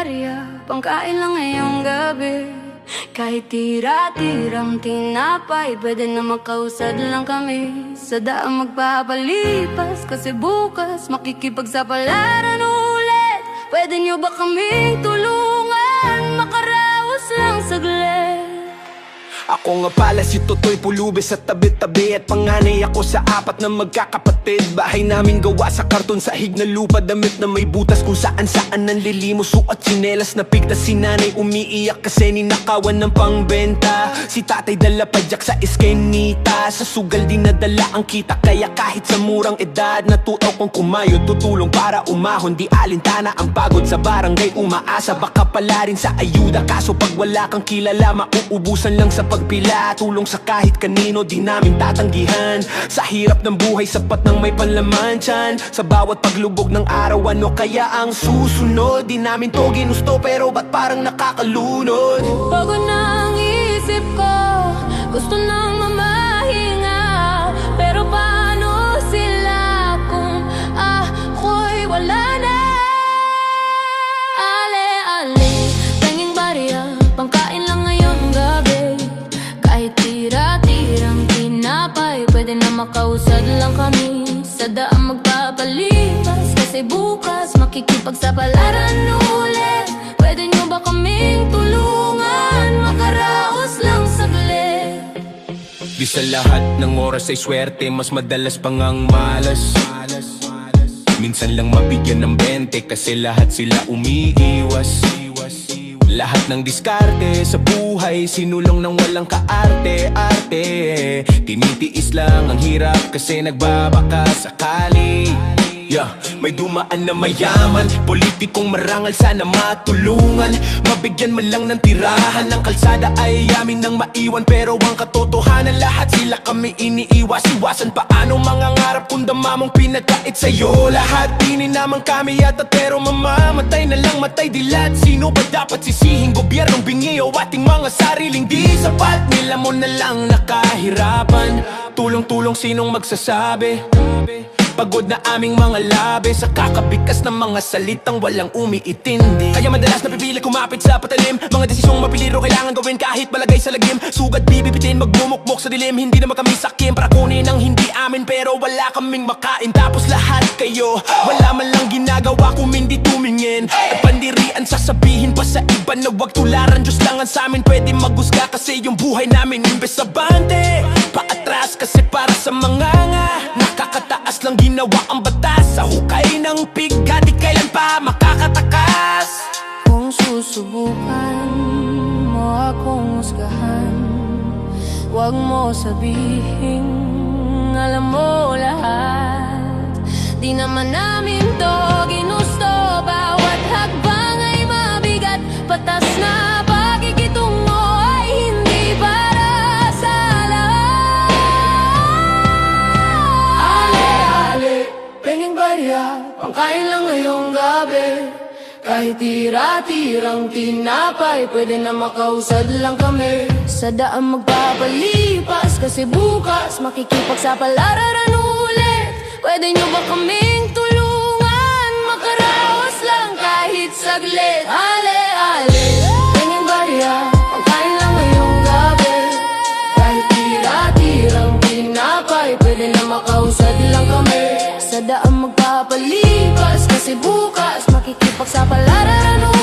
barya, pangkain lang ngayong gabi. Kahit tira-tirang tinapay, pwede na makausad lang kami. Sa daan magpapalipas, kasi bukas makikipagsapalaran ulit. Pwede nyo ba kaming tulungan, makaraos lang saglit? Ako nga pala si Totoy Pulubi sa tabi-tabi, at panganay ako sa apat na magkakapatid. Bahay namin gawa sa karton, sahig na lupa, damit na may butas kung saan-saan nanlilimos. Suot sinelas na pigtas, si nanay umiiyak kasi ninakawan ng pangbenta. Si tatay dala padyak sa eskenita, sa sugal din nadala ang kita. Kaya kahit sa murang edad, natuto kong kumayo, tutulong para umahon. Di alintana ang pagod sa barangay, umaasa baka pala rin sa ayuda. Kaso pag wala kang kilala, mauubusan lang sa pagpila. Tulong sa kahit kanino, di namin tatanggihan. Sa hirap ng buhay, sapat ng may panlaman tiyan. Sa bawat paglubog ng araw, ano kaya ang susunod? Di namin to ginusto, pero ba't parang nakakalunod? Pagod na ang isip ko, gusto nang mamahinga. Pero paano sila kung ako'y wala na? Ale-ale, tanging barya, pangkain lang ngayong gabi. Kahit tira-tirang tinapay, pwede na makausad lang kami. Sa daan magpapalipas, kasi bukas makikipagsapalaran ulit. Pwede nyo ba kaming tulungan, makaraos lang saglit? Di sa lahat ng oras ay swerte, mas madalas pang ang malas. Minsan lang mabigyan ng 20, kasi lahat sila umiiwas. Lahat ng diskarte sa buhay, sinulong ng walang kaarte-arte. Tinitiis lang ang hirap kasi nagbabaka sakali. May dumaan na mayaman, politikong marangal, sana matulungan. Mabigyan man lang ng tirahan, ng kalsada ay yamin nang maiwan. Pero ang katotohanan, lahat sila kami iniiwas-iwasan. Paano mangangarap kung dama mong pinagkait sa'yo? Lahat dinin naman kami yata, pero mamamatay na lang matay dilat. Sino ba dapat sisihing, gobyernong bingi o ating mga sariling di sapat? Nila mo na lang nakahirapan, tulong-tulong sinong magsasabi? Pagod na aming mga labi sa kakabigkas ng mga salitang walang umiitindi. Kaya madalas napipili kumapit sa patalim, mga desisyong mapiliro kailangan gawin kahit malagay sa lagim. Sugat bibibitin, magmumukmok sa dilim, hindi naman kami sakim para kunin ang hindi amin. Pero wala kaming makain, tapos lahat kayo wala man lang ginagawa kung hindi tumingin. At pandirian sasabihin pa sa iba na wag tularan, Diyos lang ang sa amin pwede maghusga. Kasi yung buhay namin imbes sa bante, paatras kasi para sa mga nga nakakataas lang ginawa ang batas. Sa hukay ng piga, di kailan pa makakatakas. Kung susubukan mo akong husgahan, wag mo sabihin alam mo lahat. Di naman namin to ginusto, bawat hakbang ay mabigat. Patas na pakikitungo ay hindi para sa lahat. Ale-ale, pengeng barya, pangkain lang ngayong gabi. Kahit tira-tirang tinapay, pwede na makausad lang kami. Sa daan magpapalipas, kasi bukas makikipagsapalaran ulit. Pwede nyo ba kaming tulungan, makaraos lang kahit saglit? Ale-ale, pengeng barya, pangkain lang ngayong gabi. Kahit tira-tirang tinapay, pwede na makausad lang kami. Sa daan magpapalipas, kasi bukas makikipagsapalaran ulit.